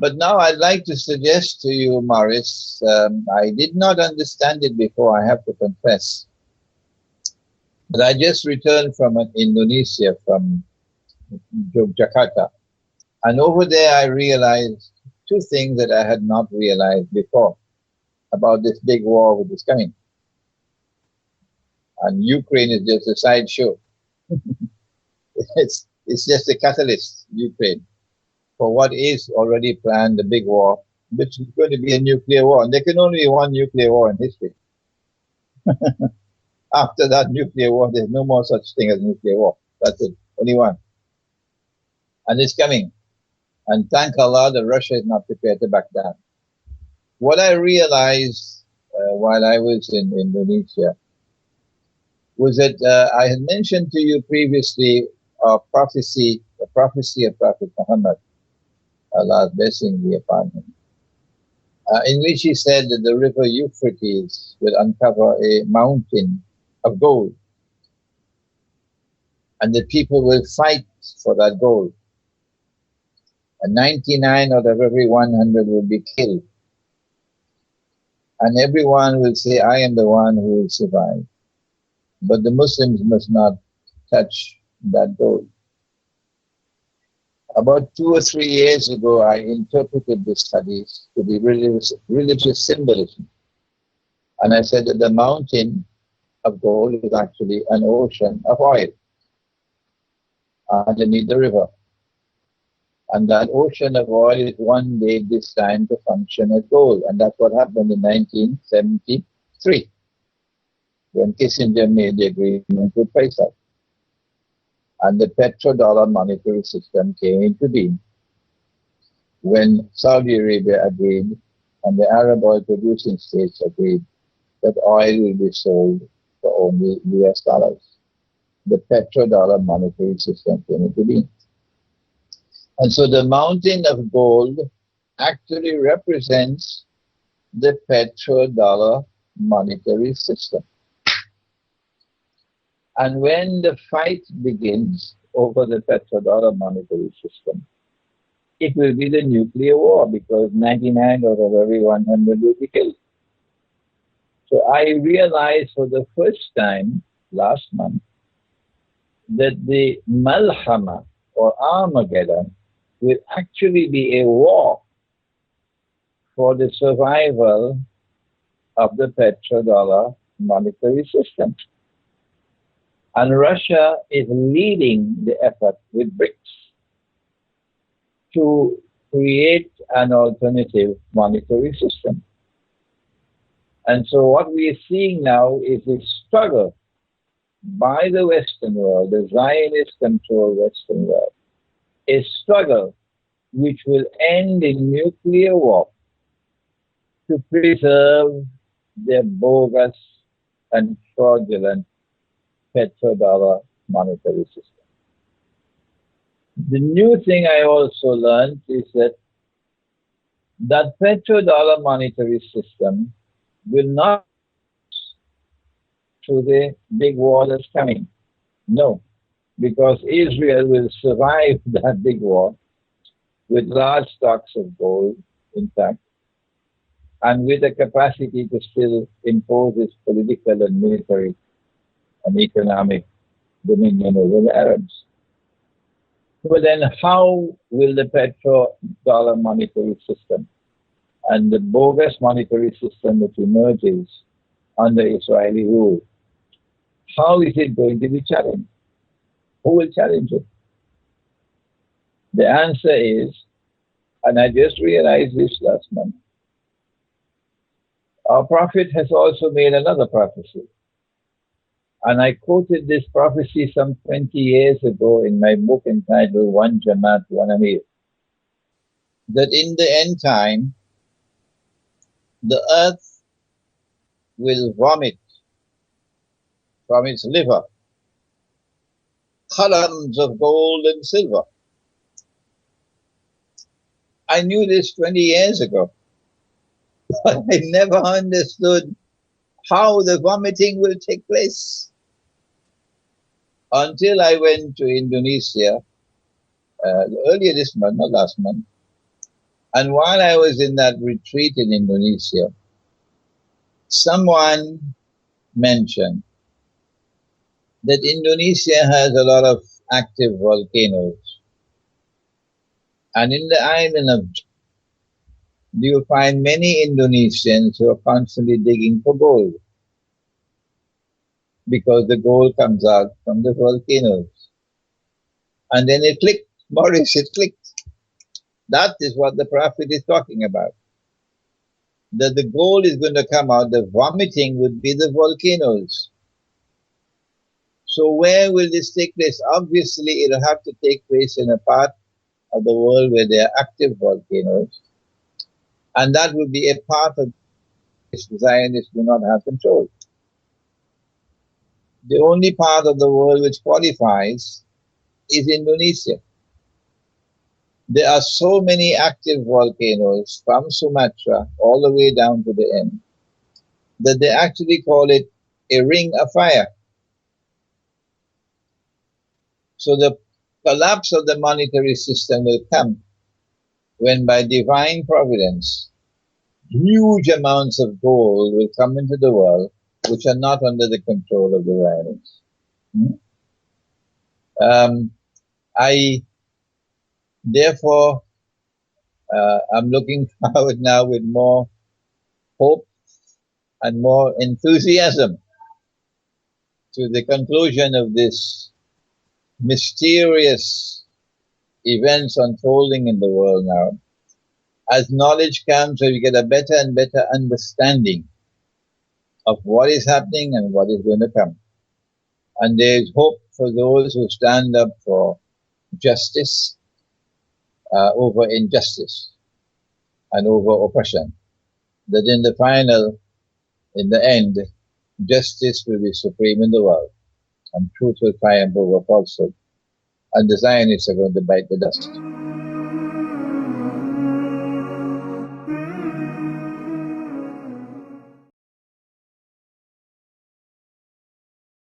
But now I'd like to suggest to you, Morris, I did not understand it before, I have to confess. But I just returned from Indonesia, from Jakarta. And over there I realized two things that I had not realized before about this big war which is coming. And Ukraine is just a sideshow. It's just a catalyst, Ukraine, for what is already planned, the big war, which is going to be a nuclear war. And there can only be one nuclear war in history. After that nuclear war, there's no more such thing as nuclear war. That's it, only one. And it's coming. And thank Allah that Russia is not prepared to back down. What I realized while I was in Indonesia was that I had mentioned to you previously the prophecy of Prophet Muhammad, Allah's blessing be upon him, in which he said that the river Euphrates will uncover a mountain of gold, and the people will fight for that gold. And 99 out of every 100 will be killed. And everyone will say, I am the one who will survive. But the Muslims must not touch that gold. About 2 or 3 years ago, I interpreted the studies to be religious symbolism. And I said that the mountain of gold is actually an ocean of oil underneath the river. And that ocean of oil is one day destined to function as gold. And that's what happened in 1973, when Kissinger made the agreement with Faisal. And the petrodollar monetary system came into being when Saudi Arabia agreed and the Arab oil producing states agreed that oil will be sold for only US dollars. The petrodollar monetary system came into being. And so the mountain of gold actually represents the petrodollar monetary system. And when the fight begins over the petrodollar monetary system, it will be the nuclear war, because 99 out of every 100 will be killed. So I realized for the first time last month that the Malhama or Armageddon will actually be a war for the survival of the petrodollar monetary system. And Russia is leading the effort with BRICS to create an alternative monetary system. And so what we are seeing now is a struggle by the Western world, the Zionist-controlled Western world, a struggle which will end in nuclear war to preserve their bogus and fraudulent petrodollar monetary system. The new thing I also learned is that that petrodollar monetary system will not through the big war that's coming. No, because Israel will survive that big war with large stocks of gold intact and with the capacity to still impose its political and military and economic dominion over the Arabs. But then how will the petrodollar monetary system and the bogus monetary system that emerges under Israeli rule, how is it going to be challenged? Who will challenge it? The answer is, and I just realized this last month, our prophet has also made another prophecy. And I quoted this prophecy some 20 years ago in my book entitled One Jamaat, One Amir, that in the end time, the earth will vomit from its liver columns of gold and silver. I knew this 20 years ago, but I never understood how the vomiting will take place until I went to Indonesia earlier this month, not last month, And while I was in that retreat in Indonesia, someone mentioned that Indonesia has a lot of active volcanoes. And in the island of Java, you'll find many Indonesians who are constantly digging for gold, because the gold comes out from the volcanoes. And then it clicked, Maurice, it clicked. That is what the Prophet is talking about. That the gold is going to come out, the vomiting would be the volcanoes. So where will this take place? Obviously, it'll have to take place in a part of the world where there are active volcanoes. And that will be a part of which the Zionists do not have control. The only part of the world which qualifies is Indonesia. There are so many active volcanoes from Sumatra all the way down to the end that they actually call it a ring of fire. So the collapse of the monetary system will come when, by divine providence, huge amounts of gold will come into the world which are not under the control of the Zionists. I therefore I'm looking forward now with more hope and more enthusiasm to the conclusion of this mysterious events unfolding in the world now. As knowledge comes, we get a better and better understanding of what is happening and what is going to come. And there is hope for those who stand up for justice over injustice and over oppression. That in the final, in the end, justice will be supreme in the world, and truth will triumph over falsehood, and the Zionists are going to bite the dust.